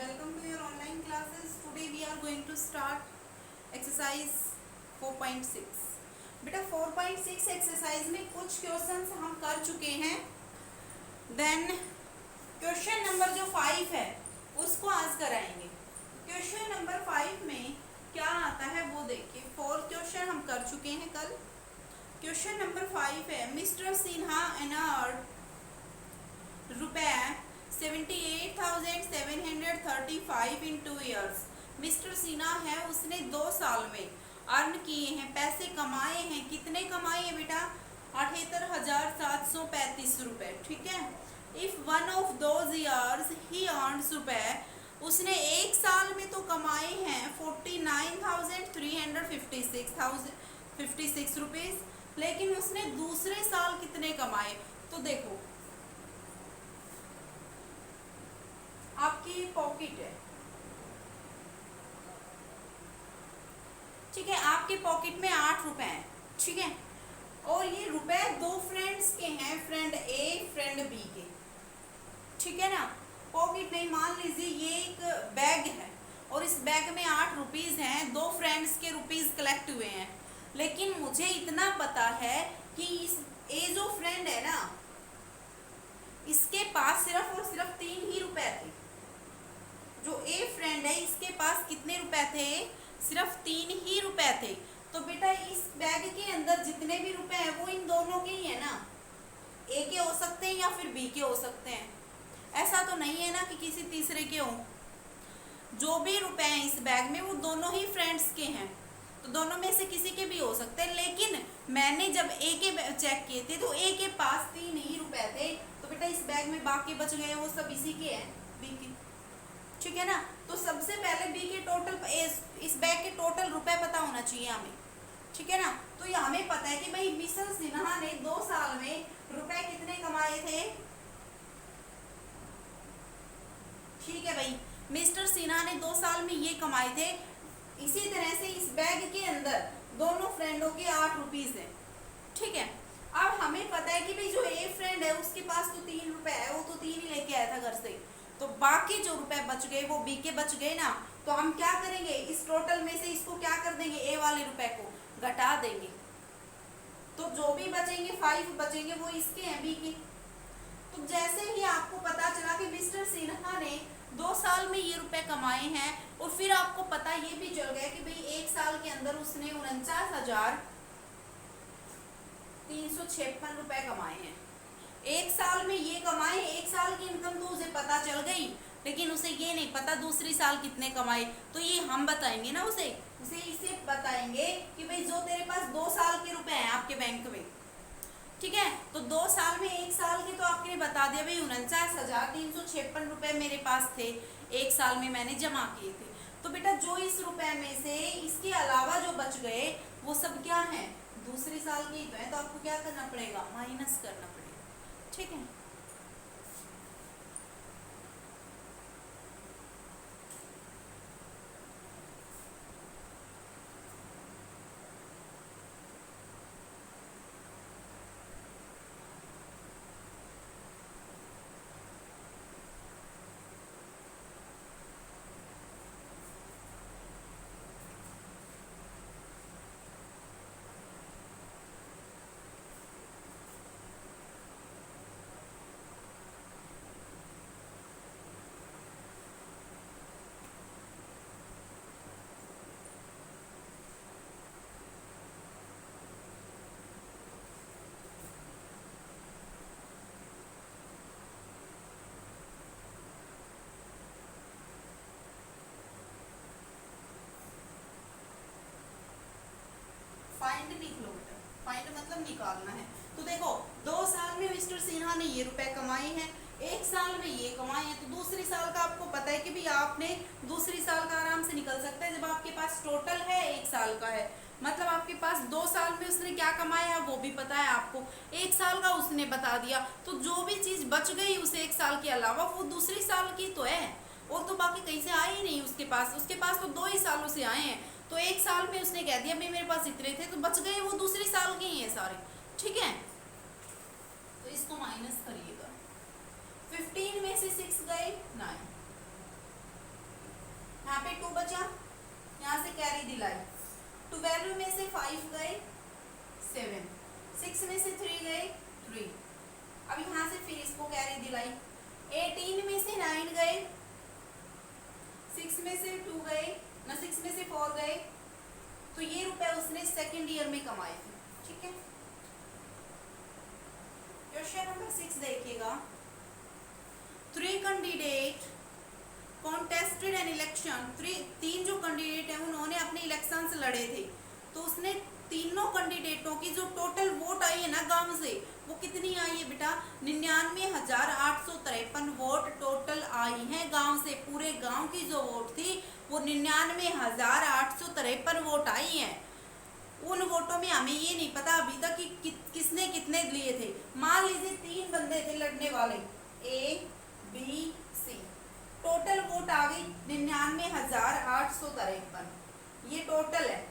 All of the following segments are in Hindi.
Welcome to your online classes. Today we are going to start exercise 4.6. बेटा 4.6 एक्सरसाइज में कुछ क्वेश्चंस हम कर चुके हैं. देन क्वेश्चन नंबर जो 5 है उसको आज कराएंगे. क्वेश्चन नंबर 5 में क्या आता है वो देखिए. 4 क्वेश्चन हम कर चुके हैं कल. क्वेश्चन नंबर 5 है मिस्टर सिन्हा अर्न रुपए 78,735 इन 2 ईयर्स. मिस्टर सिन्हा है उसने 2 साल में अर्न किए हैं, पैसे कमाए हैं. कितने कमाए हैं बेटा? 78,735 रुपए. ठीक है. If one of those years he earns रुपए, उसने एक साल में तो कमाए हैं 49,356 रुपीज, लेकिन उसने दूसरे साल कितने कमाए? तो देखो आपकी पॉकेट है, ठीक है. आपके पॉकेट में 8 रुपए हैं, ठीक है. और ये रुपए 2 फ्रेंड्स के हैं, फ्रेंड ए फ्रेंड बी के, ठीक है ना. पॉकेट नहीं, मान लीजिए ये एक बैग है और इस बैग में 8 रुपीज हैं. 2 फ्रेंड्स के रुपीज कलेक्ट हुए हैं, लेकिन मुझे इतना पता है कि इस ए जो फ्रेंड है ना, इसके पास सिर्फ और सिर्फ 3 ही रुपए थे. जो ए फ्रेंड है इसके पास कितने रुपए थे? सिर्फ 3 ही रुपए थे. तो बेटा इस बैग के अंदर जितने भी रुपए हैं वो इन दोनों के ही है ना. ए के हो सकते हैं या फिर बी के हो सकते हैं. ऐसा तो नहीं है ना कि किसी तीसरे के हों. जो भी रुपए हैं इस बैग में वो दोनों ही फ्रेंड्स के हैं, तो दोनों में से किसी के भी हो सकते हैं. लेकिन मैंने जब ए के चेक किए थे तो ए के पास 3 ही रुपए थे. तो बेटा इस बैग में बाकी बच गए वो सब इसी के हैं, बी के, ठीक है ना. तो सबसे पहले बी के टोटल, इस बैग के टोटल रुपए पता होना चाहिए हमें, ठीक है ना. तो ये हमें पता है कि भाई मिस्टर सिन्हा ने 2 साल में रुपए कितने कमाए थे. ठीक है भाई, मिस्टर सिन्हा ने 2 साल में ये कमाए थे. इसी तरह से इस बैग के अंदर दोनों फ्रेंडों के 8 रुपीज है, ठीक है. अब हमें पता है कि भाई जो ए फ्रेंड है उसके पास तो 3 रुपए है, वो तो 3 ही लेके आया था घर से. तो बाकी जो रुपए बच गए वो बी के बच गए ना. तो हम क्या करेंगे, इस टोटल में से इसको क्या कर देंगे, ए वाले रुपए को घटा देंगे. तो जो भी बचेंगे 5 बचेंगे वो इसके हैं, बी के. तो जैसे ही आपको पता चला कि मिस्टर सिन्हा ने 2 साल में ये रुपए कमाए हैं, और फिर आपको पता ये भी चल गया कि भाई एक साल के अंदर उसने 49,356 रुपए कमाए हैं. एक साल में ये कमाए, एक साल की इनकम तो उसे पता चल गई, लेकिन उसे ये नहीं पता दूसरी साल कितने कमाए. तो ये हम बताएंगे ना उसे इसे बताएंगे कि भाई जो तेरे पास 2 साल के रुपए हैं आपके बैंक में, ठीक है. तो 2 साल में एक साल के तो आपने बता दिया भाई 49,356 रुपए मेरे पास थे, एक साल में मैंने जमा किए थे. तो बेटा जो इस रुपए में से इसके अलावा जो बच गए वो सब क्या है, दूसरे साल के ही तो है. तो आपको क्या करना पड़ेगा, माइनस करना पड़ेगा, ठीक है. फाइंड लिख लो बेटा, फाइंड मतलब निकालना है. तो देखो 2 साल में मिस्टर सिन्हा ने ये रुपए कमाए हैं, एक साल में ये कमाए हैं. तो दूसरी साल का आपको पता है कि भाई आपने दूसरी साल का आराम से निकल सकता है जब आपके पास टोटल है 1 साल का है. मतलब आपके पास 2 साल में उसने क्या कमाया है वो भी पता है आपको, 1 साल का उसने बता दिया. तो जो भी चीज बच गई उस 1 साल के अलावा वो दूसरी साल की तो है, और तो बाकी कहीं से आए ही नहीं उसके पास तो 2 ही सालों से आए हैं. तो 1 साल में उसने कह दिया भाई मेरे पास इतने थे, तो बच गए वो दूसरे साल के ही हैं सारे, ठीक है. तो इसको माइनस करिएगा. 15 में से 6 गए 9, यहाँ पे 2 बचा, यहाँ से कैरी दिलाई, 12 में से 5 गए 7, 6 में से 3 गए 3, अब यहाँ से फिर इसको कैरी दिलाई, 18 में से 9 गए, 6 में से 2 गए ना, 6 में से 4 गए, तो ये रुपए उसने सेकेंड ईयर में कमाए थे। ठीक है, क्वेश्चन नंबर 6 देखिएगा। 3 कैंडिडेट कॉन्टेस्टेड एन इलेक्शन, 3 जो कैंडिडेट हैं उन्होंने अपने इलेक्शंस लड़े थे, तो उसने तीनों कैंडिडेटों की जो टोटल वोट आई है ना गांव से, वो कितनी आई है बेटा, 99,853 वोट टोटल आई है गांव से। पूरे गांव की जो वोट थी वो 99,853 वोट आई है। उन वोटों में हमें ये नहीं पता अभी तक कि किसने कितने लिए थे। मान लीजिए 3 बंदे थे लड़ने वाले, A B C, total vote आ गई 99,853, ये टोटल है।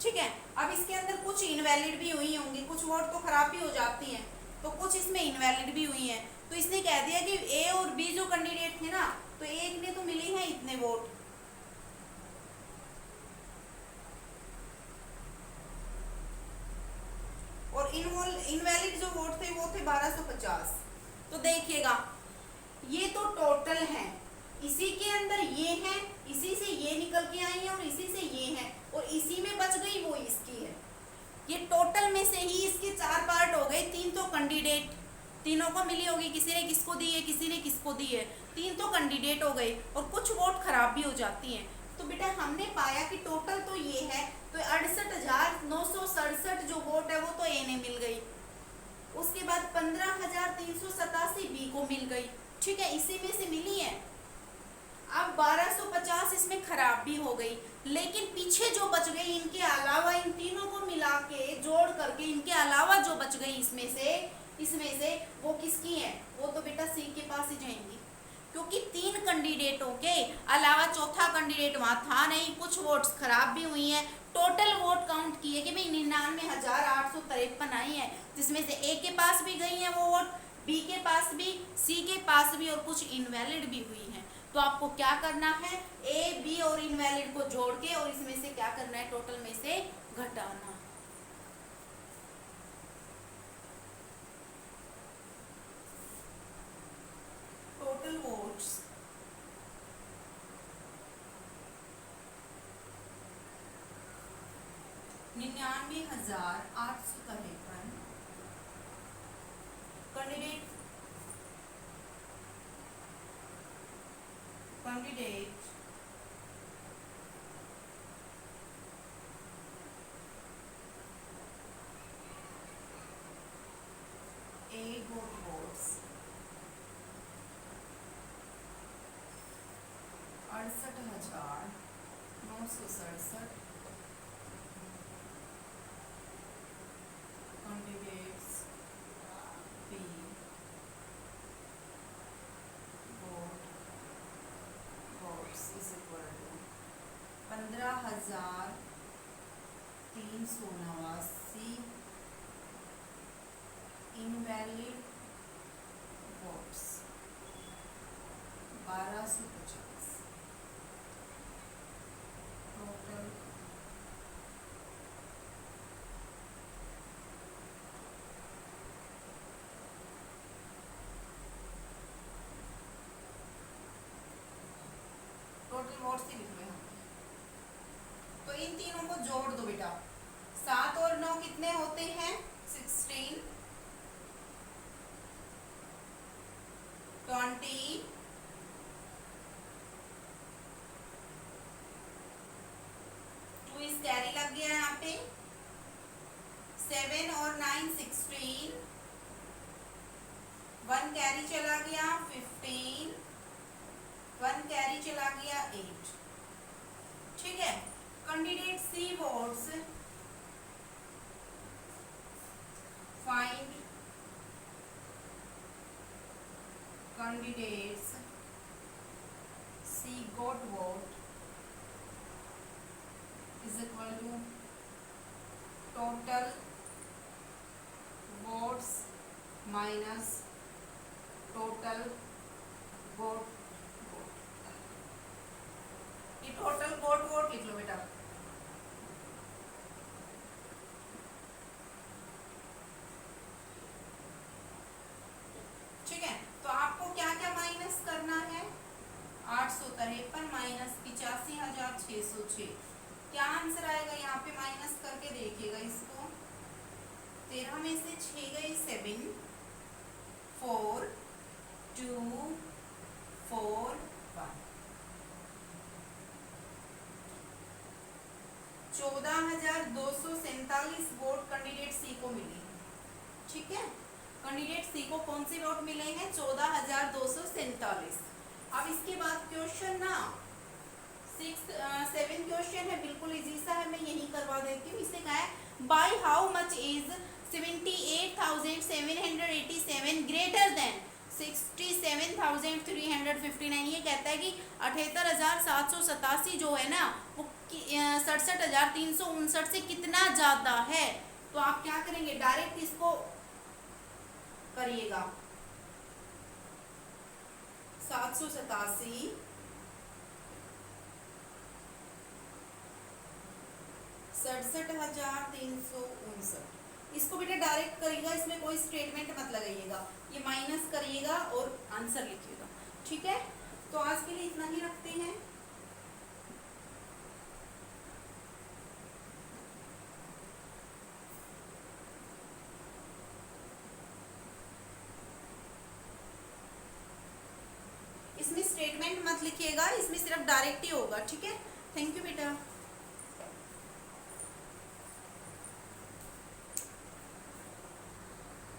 ठीक है, अब इसके अंदर कुछ इनवैलिड भी हुई होंगी, कुछ वोट तो खराब भी हो जाती हैं, तो कुछ इसमें इनवैलिड भी हुई हैं। तो इसने कह दिया कि ए और बी जो कैंडिडेट थे ना, तो एक ने तो मिली है इतने वोट, और इनवैलिड जो वोट थे वो थे 1250। तो देखिएगा ये तो टोटल है, इसी के अंदर ये है, इसी से ये निकल के आई है और इसी से ये है, और इसी में बच गई वो इसकी है। ये टोटल में से ही इसके 4 पार्ट हो गए। 3 तो कैंडिडेट, तीनों को मिली होगी, किसी ने किसको दी है, किसी ने किसको दी है, 3 तो कैंडिडेट हो गए, और कुछ वोट खराब भी हो जाती हैं। तो बेटा हमने पाया कि टोटल तो ये है, तो 68,967 जो वोट है वो तो ए ने मिल गई। उसके बाद 15,387 बी को मिल गई। ठीक है, इसी में से मिली है। अब 1250 इसमें खराब भी हो गई, लेकिन पीछे जो बच गई इनके अलावा, इन तीनों को मिला के जोड़ करके इनके अलावा जो बच गई इसमें से वो किसकी है, वो तो बेटा सी के पास ही जाएंगी, क्योंकि 3 कैंडिडेटों के अलावा चौथा कैंडिडेट वहां था नहीं, कुछ वोट्स खराब भी हुई हैं। टोटल वोट काउंट किए कि भाई 99,853 आई है, जिसमें से ए के पास भी गई है वो वोट, बी के पास भी, सी के पास भी, और कुछ इनवैलिड भी हुई है। तो आपको क्या करना है, ए बी और इनवैलिड को जोड़ के और इसमें से क्या करना है, टोटल में से घटाना। Total votes 99,853 candidate A got votes 68,967 candidates B votes is equal to 15,389 invalid votes 1250 total votes ही लिख रहे हैं। तो इन तीनों को जोड़ दो बेटा, 7 और 9 कितने होते हैं, 16, 20, 2 इस कैरी लग गया यहाँ पे, 7 और 9 16, 1 कैरी चला गया 15, 1 कैरी चला गया 8। ठीक है, candidate C votes find candidates C got vote is equal to total votes minus total vote. ये टोटल गोट वोट लिख लो बेटा। ठीक है, तो आपको क्या क्या माइनस करना है, 853 माइनस 85,606। क्या आंसर आएगा यहाँ पे, माइनस करके देखिएगा इसको। 13 में से 6 गई 7, 4 2 4 1, 14,247 वोट कैंडिडेट सी को मिली। ठीक है, कैंडिडेट सी को कौन से वोट मिले हैं, 14,247। अब इसके बाद क्वेश्चन ना 7 क्वेश्चन है, बिल्कुल इजी सा है, मैं यही करवा देती हूँ। इसे कहा है by how much is 78,787 greater than 67,359। ये कहता है कि 78,787 जो है ना वो 67,359 से कितना ज्यादा है। तो आप क्या करेंगे, डायरेक्ट इसको करिएगा, 787 67,359, इसको बेटा डायरेक्ट करिएगा, इसमें कोई स्टेटमेंट मत लगाइएगा, ये माइनस करिएगा और आंसर लिखिएगा। ठीक है, तो आज के लिए इतना ही रखते हैं। इसमें स्टेटमेंट मत लिखिएगा, इसमें सिर्फ डायरेक्ट ही होगा। ठीक है, थैंक यू बेटा।